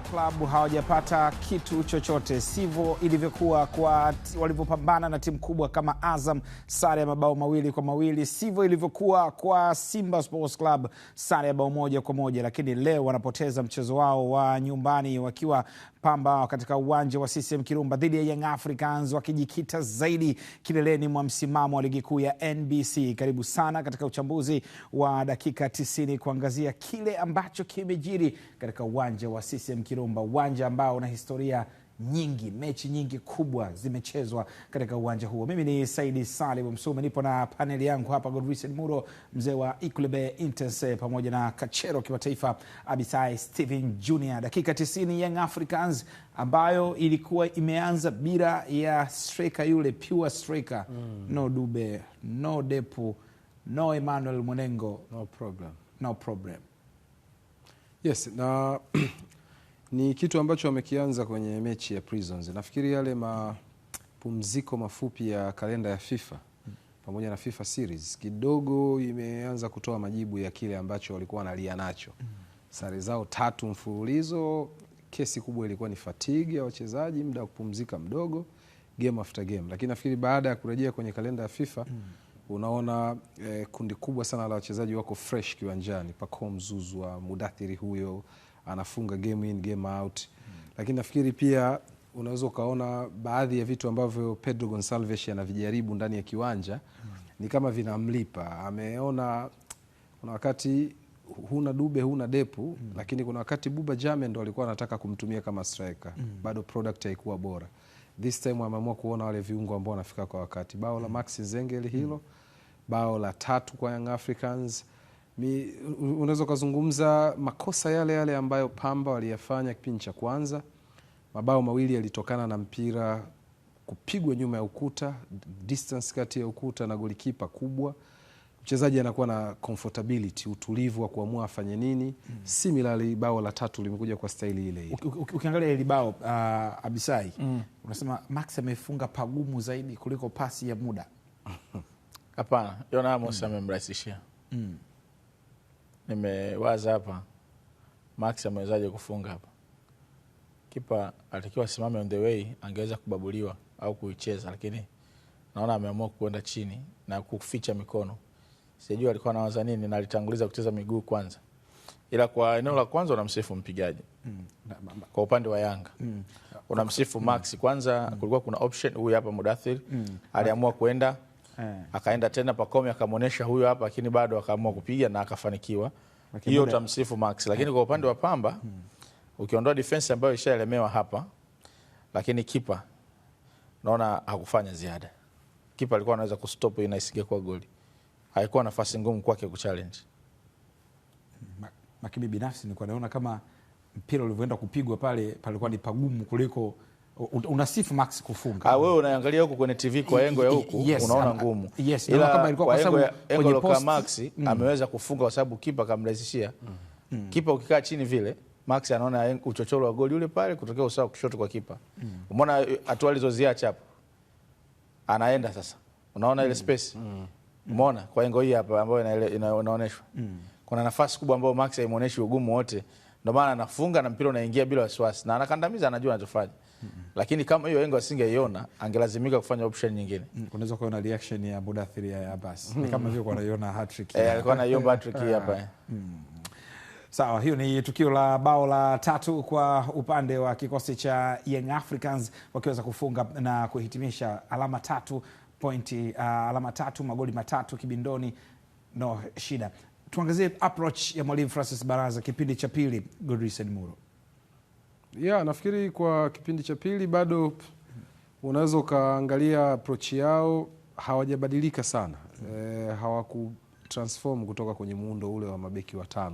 Klabu hawajapata kitu chochote, sivyo ilivyokuwa kwa walivyopambana na timu kubwa kama Azam, sare ya mabao 2-2, sivyo ilivyokuwa kwa Simba Sports Club, sare ya bao 1-1, lakini leo wanapoteza mchezo wao wa nyumbani wakiwa Pamba katika uwanja wa CCM Kirumba dhidi ya Young Africans, wakijikita zaidi kileleni mwa msimamo wa ligi kuu ya NBC. Karibu sana katika uchambuzi wa dakika 90 kuangazia kile ambacho kimejiri katika uwanja wa CCM Kirumba, uwanja ambao una historia nyingi, mechi nyingi kubwa zimechezwa katika uwanja huo. Mimi ni Saidi Salim Msume, nipo na paneli yangu hapa, Godwin Muro, mzee wa Ikulebe Intense, pamoja na kachero kimataifa Abisai Steven Jr. Dakika 90 Young Africans ambayo ilikuwa imeanza bila ya striker yule, pure striker. No Dube, no Depu, no Emmanuel Mwenengo, no problem. Yes, na ni kitu ambacho wamekianza kwenye mechi ya Prisons. Nafikiri yale mapumziko mafupi ya kalenda ya FIFA pamoja na FIFA series kidogo imeanza kutoa majibu ya kile ambacho walikuwa wanalia nacho. Sare zao 3 mfululizo, kesi kubwa ilikuwa ni fatigue ya wachezaji, muda wa kupumzika mdogo, game after game. Lakini nafikiri baada ya kurejea kwenye kalenda ya FIFA unaona kundi kubwa sana la wachezaji wako fresh kiwanjani. Pacome Zouzoua, Mudathiri huyo anafunga game in game out. Lakini nafikiri pia unaweza ukaona baadhi ya vitu ambavyo Pedro Gonçalves anavijaribu ndani ya kiwanja ni kama vinamlipa. Ameona kuna wakati huna Dube, huna Depu, lakini kuna wakati Buba Jammeh ndo alikuwa anataka kumtumia kama striker. Bado product haikuwa bora. This time ameamua kuona wale viungo ambao wanafika kwa wakati. Bao la Max Nzengeli hilo, bao la 3 kwa Young Africans. Unaweza kuzungumza makosa yale ambayo Pamba waliyafanya kipindi cha kwanza. Mabao 2 yalitokana na mpira kupigwa nyuma ya ukuta, distance kati ya ukuta na golikipa kubwa. Mchezaji anakuwa na comfortability, utulivu wa kuamua afanye nini. Similarly bao la 3 limekuja kwa staili ile ile. Ukiangalia ile bao Abisai, unasema Max amefunga pagumu zaidi kuliko pasi ya muda. Hapana, Yona Amos amemrahisishia. Nimewaza hapa, Max amewezaje kufunga hapa? Kipa alitakiwa simame on the way, angeweza kubabuliwa au kuicheza, lakini naona ameamua kwenda chini na kuficha mikono. Sijui alikuwa anawaza nini, na alitanguliza kucheza miguu kwanza. Ila kwa eneo la kwanza unamsifu mpigaji. Kwa upande wa Yanga unamsifu Max. Kwanza kulikuwa kuna option, huyu hapa Mudathir aliamua kwenda, akaenda tena Pacome akamuonesha huyu hapa, lakini bado akaamua kupiga na akafanikiwa. Hiyo utamsifu Max. Lakini kwa upande wa Pamba, ukiondoa defense ambayo ishaelemewa hapa, lakini kipa naona hakufanya ziada. Kipa alikuwa anaweza kustop na isingekuwa goli. Haikuwa nafasi ngumu kwake kuchallenge. Makimi binafsi nilikuwa naona kama mpira ulivyoenda kupigwa pale palikuwa ni pagumu kuliko unasifu Max kufunga. Wewe unaangalia huko kwenye TV kwa engo ya huku, unaona ngumu. Ila kama ilikuwa kwa sababu kwenye post Max ameweza kufunga kwa sababu kipa kamrahisishia. Kipa ukikaa chini vile, Max anaona uchochoro wa goli yule pale kutokea usawa kushoto kwa kipa. Umeona hatua alizoziacha hapo. Anaenda sasa. Unaona ile space? Umeona kwa engo hii hapa ambayo inaonyeshwa. Kuna nafasi kubwa ambayo Max haimuoneshi ugumu wote. Ndio maana anafunga na mpira unaingia bila wasiwasi na anakandamiza, anajua anachofanya. Lakini kama hiyo engo asingeiona, angelazimika kufanya option nyingine. Unaweza kuona reaction ya Mudathiri ya Abbas. Ni kama vile anaiona hat-trick. Alikuwa anaiomba hat-trick hapa. Sawa, hiyo ni tukio la bao la 3 kwa upande wa kikosi cha Young Africans, wakiweza kufunga na kuhitimisha alama 3 magoli 3 kibindoni, no shida. Tuangazie approach ya mwalimu Francis Baraza kipindi cha pili, Godwin Muro. Nafikiri kwa kipindi cha pili bado unaweza ukaangalia approach yao, hawajabadilika sana. Hawakutransform kutoka kwenye muundo ule wa mabeki 5,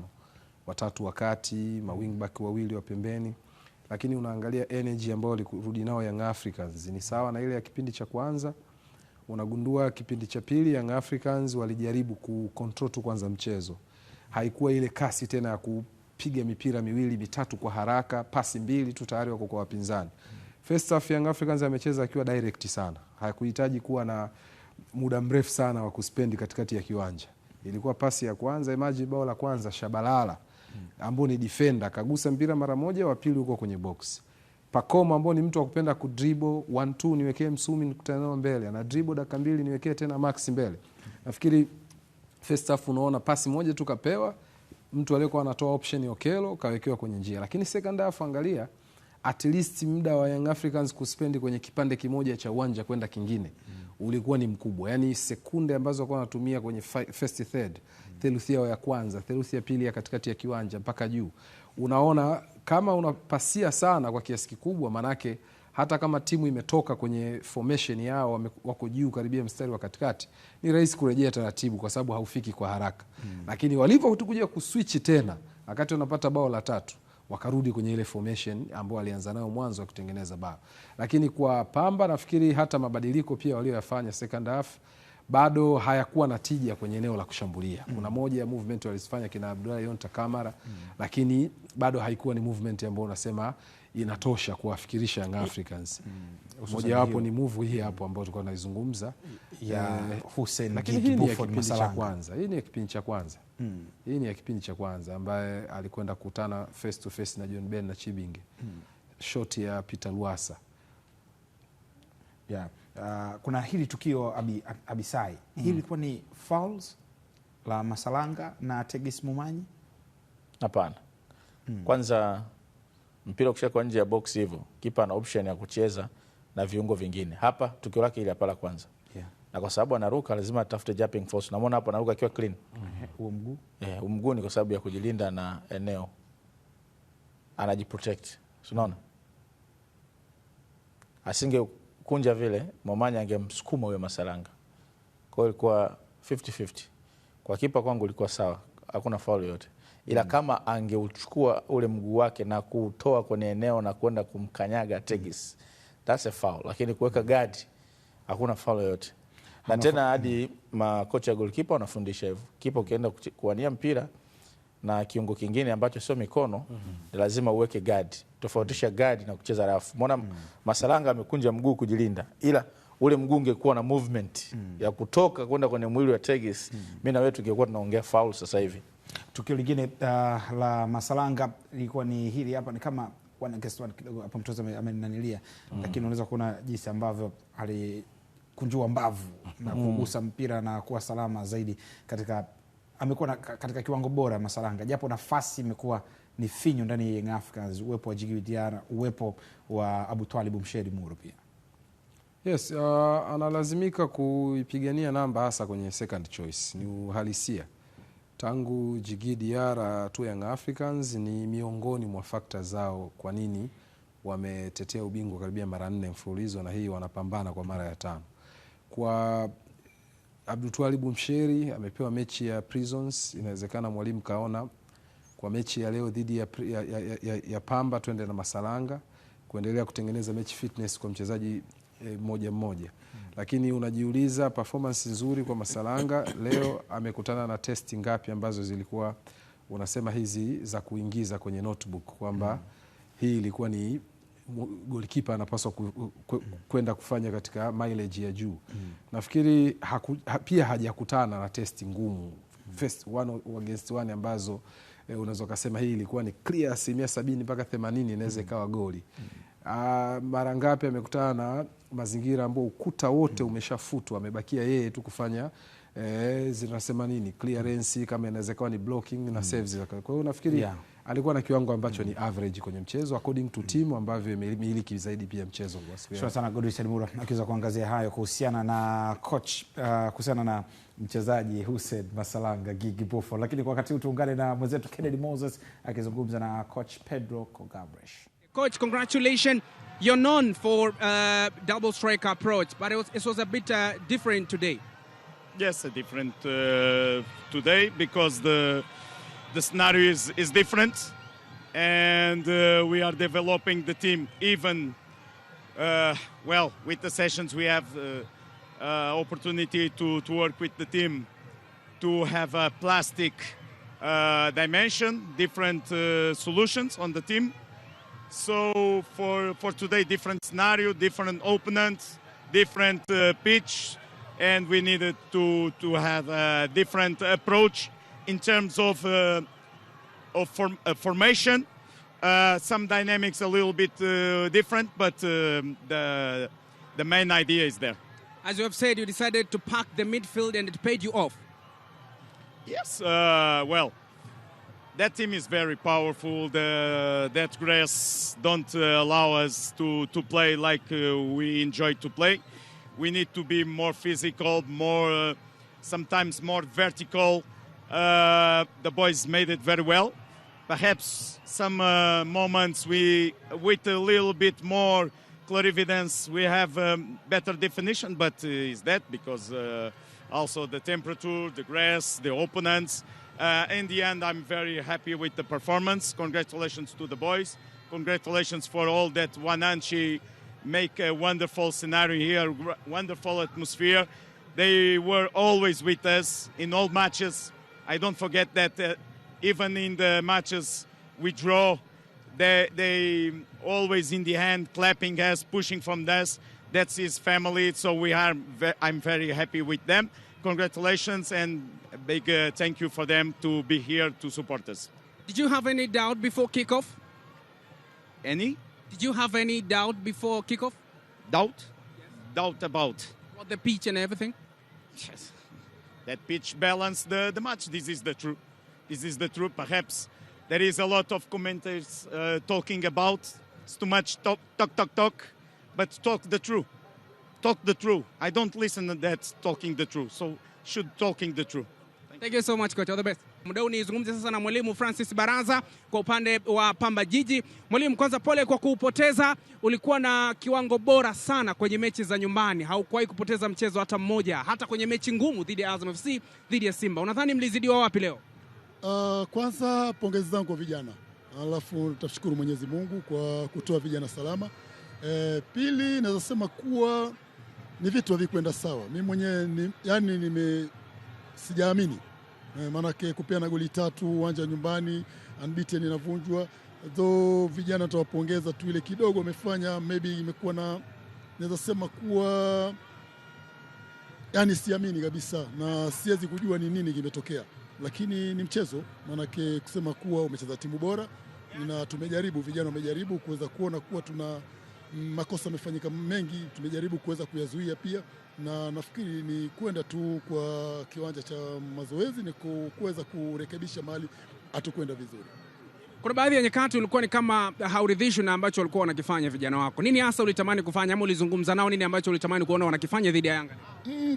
3 wakati, mawingback 2 wa pembeni. Lakini unaangalia energy ambayo walirudi nao Young Africans ni sawa na ile ya kipindi cha kwanza. Unagundua kipindi cha pili Young Africans walijaribu kucontrol tu kwanza mchezo. Haikuwa ile kasi tena ya kupiga mipira 2-3 kwa haraka, pasi 2 tu tayari wako kwa wapinzani. First half Young Africans amecheza akiwa direct sana. Hakuhitaji kuwa na muda mrefu sana wa kuspendi katikati ya kiwanja. Ilikuwa pasi ya kwanza, imagine bao la kwanza Shabalala ambao ni defender, kagusa mpira mara moja, wa pili uko kwenye box. Pacome ambao ni mtu wa kupenda kudribble 1-2, niwekee Msumi nikutane nao mbele, ana dribble dakika 2 niwekee tena Max mbele. Nafikiri first half unaona pasi moja tu kapewa, mtu aliyekuwa anatoa option ya Okello kawekewa kwenye njia. Lakini second half angalia, at least muda wa Young Africans kuspendi kwenye kipande kimoja cha uwanja kwenda kingine ulikuwa ni mkubwa. Yani sekunde ambazo walikuwa wanatumia kwenye first third, theluthi ya kwanza, theluthi ya pili ya katikati ya kiwanja mpaka juu. Unaona kama unapasia sana kwa kiasi kikubwa, manake hata kama timu imetoka kwenye formation yao wako juu karibia mstari wa katikati, ni rahisi kurejea taratibu kwa sababu haufiki kwa haraka. Lakini walipokuja kuswitch tena wakati wanapata bao la 3, wakarudi kwenye ile formation ambao walianza nayo mwanzo wa kutengeneza bao. Lakini kwa Pamba nafikiri hata mabadiliko pia walioyafanya second half bado hayakuwa na tija kwenye eneo la kushambulia. Kuna moja ya movement walizifanya kina Abdullah Yonta Kamara, lakini bado haikuwa ni movement ambayo unasema inatosha kuwafikirisha Young Africans. Moja wapo ni move hii hapo ambayo tulikuwa tunaizungumza ya Hussein, lakini hii ni ya kipindi cha kwanza. Hii ni ya kipindi cha kwanza. Hii ni ya kipindi cha kwanza ambaye alikwenda kukutana face to face na John Ben na Chibinge. Shot ya Peter Luasa. Yeah. Kuna hili tukio Abisai. Hili ilikuwa ni fouls la Masalanga na Tegis Mumanyi? Hapana. Kwanza mpira ukishakuwa nje ya box hivyo, kipa ana option ya kucheza na viungo vingine. Hapa tukio lake ile hapa la kwanza. Yeah. Na kwa sababu anaruka lazima atafute jumping force. Naona hapo anaruka akiwa clean. Huo mguu? Mguu ni kwa sababu ya kujilinda na eneo. Anajiprotect. Unaona? Asinge kunja vile, Momanya angemsukuma huyo Masalanga. Kwa hiyo ilikuwa 50-50. Kwa kipa kwangu ilikuwa sawa. Hakuna foul yote. Ila kama angeuchukua ule mguu wake na kutoa kwenye eneo na kwenda kumkanyaga Tegis, that's a foul. Lakini kuweka guard hakuna foul yote. Na tena hadi makocha goalkeeper wanafundisha hivyo. Kipa ukienda kuwania mpira na kiungo kingine ambacho sio mikono, lazima uweke guard. Tofautisha guard na kucheza rafu. Umeona Masalanga amekunja mguu kujilinda. Ila ule mguu ungekuwa na movement ya kutoka kwenda kwenye mwili wa Tegis, mimi na wewe tungekuwa tunaongea foul sasa hivi. Tukio lingine la Masalanga ilikuwa ni hili hapa, ni kama kidogo hapa mtoto amenanilia, lakini unaweza kuona jinsi ambavyo alikunjua mbavu na kugusa mpira na kuwa salama zaidi amekuwa katika kiwango bora Masalanga, japo nafasi imekuwa ni finyu ndani ya Young Africans, uwepo wa Djigui Diarra, uwepo wa Abu Twalib Msheri Muro pia. Yes, analazimika kuipigania namba hasa kwenye second choice, ni uhalisia. Tangu Djigui Diarra tu Young Africans ni miongoni mwa factor zao kwa nini wametetea ubingwa karibia mara 4 mfululizo, na hii wanapambana kwa mara ya 5. Kwa Abdul Twalib Msheri amepewa mechi ya Prisons, inawezekana mwalimu kaona kwa mechi ya leo dhidi ya Pamba twende na Masalanga kuendelea kutengeneza mechi fitness kwa mchezaji mmoja. Lakini unajiuliza performance nzuri kwa Masalanga leo, amekutana na testi ngapi ambazo zilikuwa unasema hizi za kuingiza kwenye notebook kwamba hii ilikuwa ni goalkeeper anapaswa kwenda kufanya katika mileage ya juu. Nafikiri pia hajakutana na testi ngumu first one against one ambazo unaweza kusema hii ilikuwa ni clear 70% mpaka 80% inaweza ikawa goli. Mara ngapi amekutana na mazingira ambayo ukuta wote umeshafutwa, amebakia yeye tu kufanya zinasema nini clearance, kama inaweza kuwa ni blocking na saves. Kwa hiyo nafikiri alikuwa na kiwango ambacho ni average kwenye mchezo according to team ambavyo imiliki zaidi pia mchezo. Shukrani sana Godwin Muro akiweza kuangazia hayo kuhusiana na coach kuhusiana na mchezaji Hussein Masalanga Gigi Buffon. Lakini kwa wakati huu tuungane na mwenzetu Kennedy Moses akizungumza na coach Pedro Cogabresh. Coach, congratulations. You're known for double striker approach, but it was a bit different today. Yes, different today because the scenario is different, and we are developing the team even well with the sessions we have opportunity to work with the team to have a plastic dimension, different solutions on the team. So for today, different scenario, different opponents, different pitch, and we needed to have a different approach in terms of formation. Some dynamics a little bit different, but the main idea is there. As you have said, you decided to pack the midfield and it paid you off. Yes, well, that team is very powerful. That grass don't allow us to play like we enjoy to play. We need to be more physical, more sometimes more vertical. The boys made it very well. Perhaps some moments with a little bit more clarividence, we have better definition, but is that because also the temperature, the grass, the opponents. In the end, I'm very happy with the performance. Congratulations to the boys. Congratulations for all that Wananchi make a wonderful scenario here, wonderful atmosphere. They were always with us in all matches. I don't forget that even in the matches we draw, they always in the hand, clapping us, pushing from us. That's his family, so I'm very happy with them. Congratulations and a big thank you for them to be here to support us. Did you have any doubt before kickoff? Any Did you have any doubt before kickoff? doubt? Yes. Doubt about? About the pitch and everything? Yes. That pitch balanced the match. This is the truth. This is the truth. Perhaps there is a lot of commentators talking about. It's too much talk, but talk the truth. Talk the truth. I don't listen to that talking the truth. So should talking the truth. Thank you so much, coach. All the best. Muda huu nizungumze sasa na mwalimu Francis Baraza kwa upande wa Pamba Jiji. Mwalimu, kwanza pole kwa kuupoteza. Ulikuwa na kiwango bora sana kwenye mechi za nyumbani. Haukuwahi kupoteza mchezo hata mmoja, hata kwenye mechi ngumu dhidi ya Azam FC, dhidi ya Simba. Unadhani mlizidiwa wapi leo? Kwanza pongezi zangu kwa vijana. Alafu tutashukuru Mwenyezi Mungu kwa kutoa vijana salama. Pili naweza sema kuwa ni vitu havikwenda sawa. Mimi mwenyewe sijaamini. Maanake kupeana goli 3 uwanja nyumbani, unbeaten inavunjwa. Though vijana tutawapongeza tu, ile kidogo wamefanya, maybe imekuwa na, naweza sema kuwa siamini kabisa na siwezi kujua ni nini kimetokea. Lakini ni mchezo, maanake kusema kuwa umecheza timu bora na tumejaribu, vijana wamejaribu kuweza kuona kuwa tuna makosa yamefanyika mengi, tumejaribu kuweza kuyazuia pia, na nafikiri ni kwenda tu kwa kiwanja cha mazoezi ni kuweza kurekebisha mahali hatukwenda vizuri. Kuna baadhi ya nyakati ulikuwa ni kama hauridhishwi na ambacho walikuwa wanakifanya vijana wako. Nini hasa ulitamani kufanya, ama ulizungumza nao nini ambacho ulitamani kuona wanakifanya dhidi ya Yanga?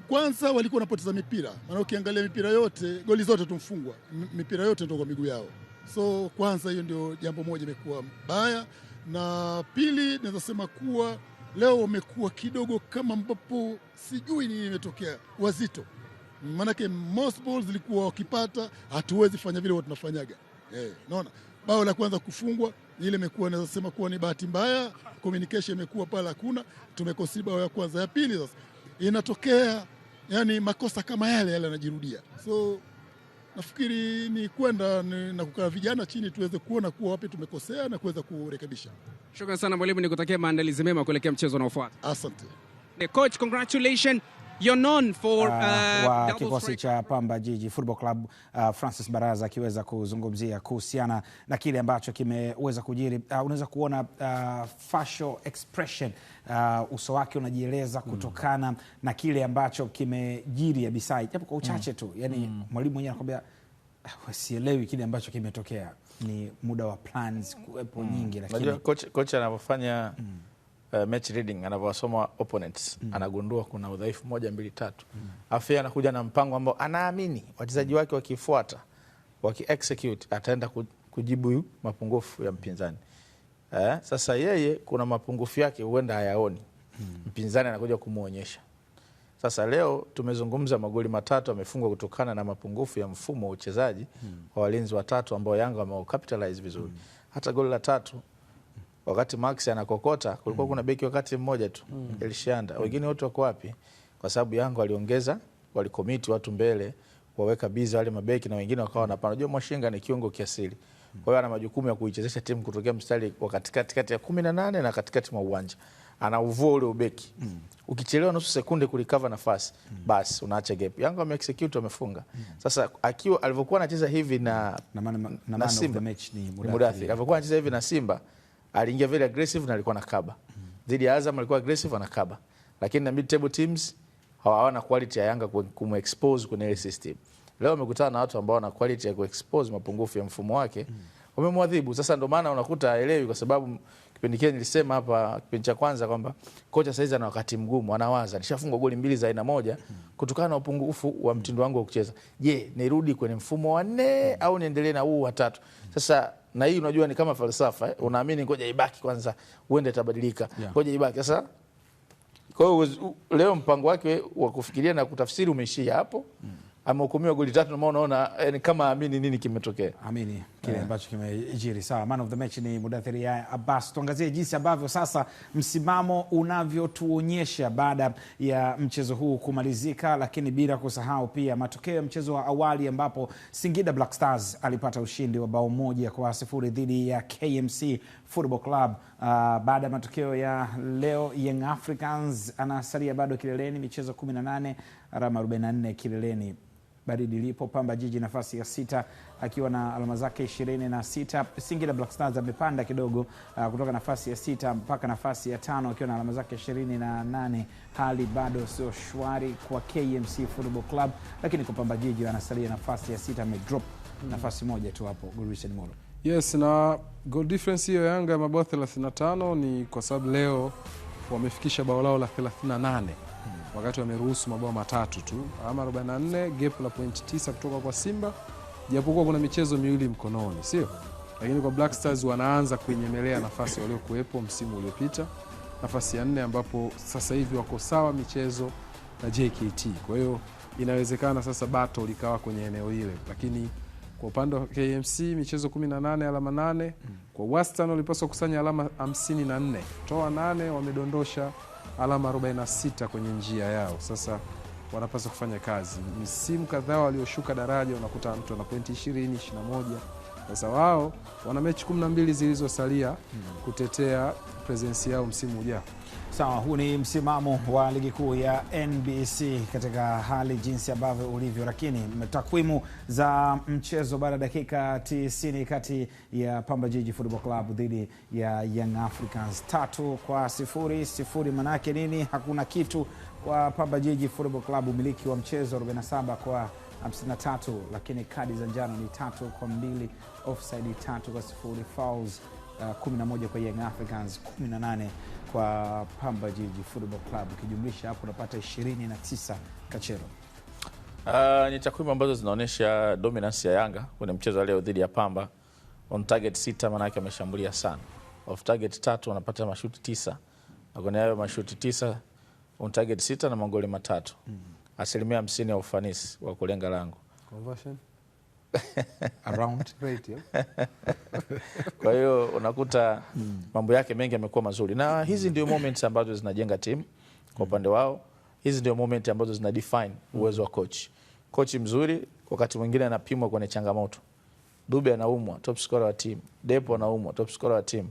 Kwanza walikuwa wanapoteza mipira. Maana ukiangalia mipira yote, goli zote tumfungwa. Mipira yote ndio kwa miguu yao. So kwanza hiyo ndio jambo moja imekuwa baya, na pili naweza sema kuwa leo wamekuwa kidogo kama ambapo sijui nini imetokea, wazito. Maanake most balls zilikuwa wakipata, hatuwezi fanya vile watu tunafanyaga. Naona bao la kwanza kufungwa, ile imekuwa naweza sema kuwa ni bahati mbaya, communication imekuwa pale hakuna, tumekosa bao ya kwanza. Ya pili sasa inatokea makosa kama yale yanajirudia. So nafikiri ni kwenda na kukaa vijana chini tuweze kuona kuwa wapi tumekosea na kuweza kurekebisha. Shukrani sana mwalimu, nikutakia maandalizi mema kuelekea mchezo unaofuata. Asante. Coach, congratulations. You're known for wa kikosi cha Pamba Jiji Football Club, Francis Baraza akiweza kuzungumzia kuhusiana na kile ambacho kimeweza kujiri. Unaweza kuona facial expression, uso wake unajieleza kutokana na kile ambacho kimejiri Abisai, japo kwa uchache tu. Mwalimu mwenyewe anakuambia sielewi kile ambacho kimetokea, ni muda wa plans kuwepo nyingi, lakini coach anapofanya match reading, anavyosoma opponents, anagundua kuna udhaifu 1 2 3. Afia anakuja na mpango ambao anaamini wachezaji wake wakifuata, waki-execute, ataenda kujibu mapungufu ya mpinzani. Sasa yeye kuna mapungufu yake huenda hayaoni. Mpinzani anakuja kumuonyesha. Sasa leo tumezungumza magoli 3 amefungwa kutokana na mapungufu ya mfumo wa uchezaji wa walinzi watatu ambao Yanga wamecapitalize vizuri. Hata goli la 3 wakati Max anakokota kulikuwa kuna beki wakati mmoja tu, Elishanda. Wengine wote wako wapi? Kwa sababu Yanga waliongeza, walikomiti watu mbele, waweka biza wale mabeki na wengine wakawa wanapanda. Unajua Mwashinga ni kiungo kiasili. Kwa hiyo ana majukumu ya kuichezesha timu kutokea mstari wa katikati ya 18 na katikati mwa uwanja. anauvua ule ubeki. Ukichelewa nusu sekunde kulikava nafasi, basi unaacha gap. Yanga wameexecute, wamefunga. Sasa akiwa alivyokuwa anacheza hivi na Simba, ni Mudathir. Alivyokuwa anacheza hivi na Simba, aliingia very aggressive na alikuwa nakaba. Dhidi ya Azam alikuwa aggressive anakaba. Lakini na mid table teams hawana quality ya Yanga kumexpose kwenye ile system. Leo amekutana na watu ambao wana quality ya kuexpose mapungufu ya mfumo wake. Wamemwadhibu. Sasa ndio maana unakuta haelewi, kwa sababu kipindi kile nilisema hapa kipindi cha kwanza kwamba kocha saizi ana wakati mgumu, anawaza nishafungwa goli 2 za aina moja kutokana na upungufu wa mtindo wangu wa kucheza. Je, nirudi kwenye mfumo wa 4 au niendelee na huu wa 3? Sasa na hii unajua ni kama falsafa, unaamini ngoja ibaki kwanza uende tabadilika. Ngoja ibaki. Sasa kwa hiyo leo mpango wake wa kufikiria na kutafsiri umeishia hapo. Amehukumiwa goli 3 na unaona yani kama amini nini kimetokea. Amini kile ambacho kimejiri. Sawa, man of the match ni Mudathir Yahya Abbas. Tuangazie jinsi ambavyo sasa msimamo unavyotuonyesha baada ya mchezo huu kumalizika, lakini bila kusahau pia matokeo ya mchezo wa awali ambapo Singida Black Stars alipata ushindi wa bao 1-0 dhidi ya KMC Football Club. Baada ya matokeo ya leo, Young Africans anasalia bado kileleni, michezo 18, alama 44 kileleni. Baridi lipo. Pamba Jiji nafasi ya 6 akiwa na alama zake 26. Singida Black Stars amepanda kidogo kutoka nafasi ya 6 mpaka nafasi ya 5 akiwa na alama zake 28. Hali bado sio shwari kwa KMC Football Club, lakini kwa Pamba Jiji anasalia nafasi ya 6, amedrop nafasi moja tu hapo. Gurisen Molo. Yes, na goal difference hiyo Yanga ya mabao 35 ni kwa sababu leo wamefikisha bao lao la 38. Wakati wameruhusu mabao 3 tu, ama 44, gap la point 9 kutoka kwa Simba, japokuwa kuna michezo miwili mkononi, sio? Lakini kwa Black Stars wanaanza kuinyemelea nafasi waliokuepo msimu uliopita, nafasi ya 4, ambapo sasa hivi wako sawa michezo na JKT. Kwa hiyo inawezekana sasa battle likawa kwenye eneo hile. Lakini kwa upande wa KMC michezo 18, alama 8. Kwa wastani walipaswa kusanya alama 54. Toa 8, wamedondosha alama 46 kwenye njia yao. Sasa wanapaswa kufanya kazi. Misimu kadhaa walioshuka daraja unakuta mtu ana pointi 20, 21. Sasa wao wana mechi 12 zilizosalia kutetea presence yao msimu ujao. Sawa, huu ni msimamo wa ligi kuu ya NBC katika hali jinsi ambavyo ulivyo, lakini takwimu za mchezo baada ya dakika 90 kati ya Pamba Jiji Football Club dhidi ya Young Africans 3-0. Manake nini? Hakuna kitu kwa Pamba Jiji Football Club, umiliki wa mchezo 47-53, lakini kadi za njano ni 3-2, offside 3-0, fouls 11 kwa Young Africans, 18 kwa Pamba Jiji Football Club. Ukijumlisha hapo unapata 29 Kachero. Ni takwimu ambazo zinaonyesha dominance ya Yanga kwenye mchezo leo dhidi ya Pamba. On target 6, maana yake ameshambulia sana. Off target 3, wanapata mashuti 9. Na kwenye hayo mashuti 9, on target 6 na magoli 3. Asilimia 50 ya ufanisi wa kulenga lango. Conversion around rate. Kwa hiyo unakuta mambo yake mengi yamekuwa mazuri, na hizi ndio moments ambazo zinajenga timu kwa upande wao. Hizi ndio moments ambazo zina define uwezo wa coach mzuri. Wakati mwingine anapimwa kwenye changamoto. Dube anaumwa, top scorer wa timu. Depo anaumwa, top scorer wa timu.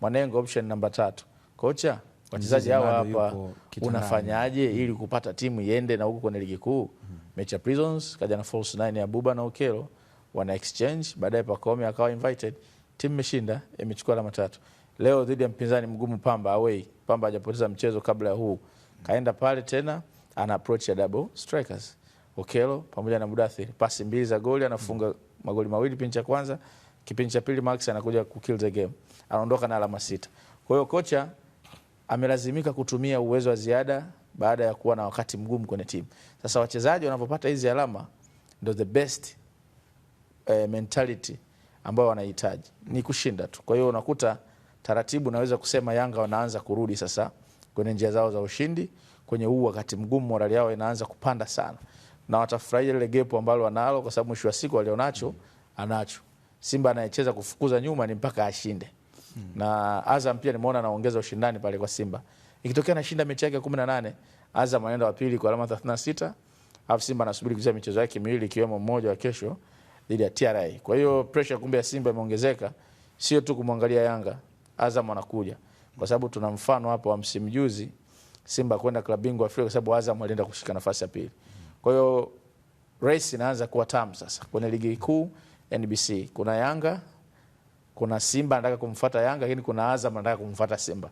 Mwanengo option namba 3. Kocha, wachezaji hawa hapa unafanyaje ili kupata timu iende na huko kwenye ligi kuu? Mecha Prisons kaja na false 9 ya Buba na Okelo, wana exchange, baadaye Pacome akawa invited, timu imeshinda, imechukua alama 3. Leo dhidi ya mpinzani mgumu Pamba away. Pamba hajapoteza mchezo kabla ya huu. Kaenda pale tena ana approach ya double strikers. Okelo pamoja na Mudathir, pasi 2 za goli, anafunga magoli 2 kipindi cha kwanza. Kipindi cha pili Max anakuja ku kill the game. Anaondoka na alama 6. Kwa hiyo kocha amelazimika kutumia uwezo wa ziada baada ya kuwa na wakati mgumu kwenye timu. Sasa wachezaji wanapopata hizi alama ndio the best mentality ambayo wanahitaji ni kushinda tu. Kwa hiyo unakuta taratibu naweza kusema Yanga wanaanza kurudi sasa kwenye njia zao za ushindi. Kwenye huu wakati mgumu morali yao inaanza kupanda sana, na watafurahia ile gap ambalo wanalo, kwa sababu mwisho wa siku walionacho anacho. Simba anayecheza kufukuza nyuma ni mpaka ashinde. Na Azam pia nimeona anaongeza ushindani pale kwa Simba. Ikitokea anashinda mechi yake 18, Azam anaenda wa pili kwa alama 36. Alafu Simba anasubiri kucheza michezo yake miwili ikiwemo mmoja wa kesho dhidi ya TRA. Kwa hiyo pressure kumbe ya Simba imeongezeka, sio tu kumwangalia Yanga. Azam anakuja. kwa sababu tuna mfano hapo wa msimu juzi Simba kwenda klabu bingwa Afrika kwa sababu Azam alienda kushika nafasi ya pili. Kwa hiyo race inaanza kuwa tamu sasa. Kwenye ligi kuu NBC kuna Yanga, kuna Simba anataka kumfuata Yanga, lakini kuna Azam anataka kumfuata Simba.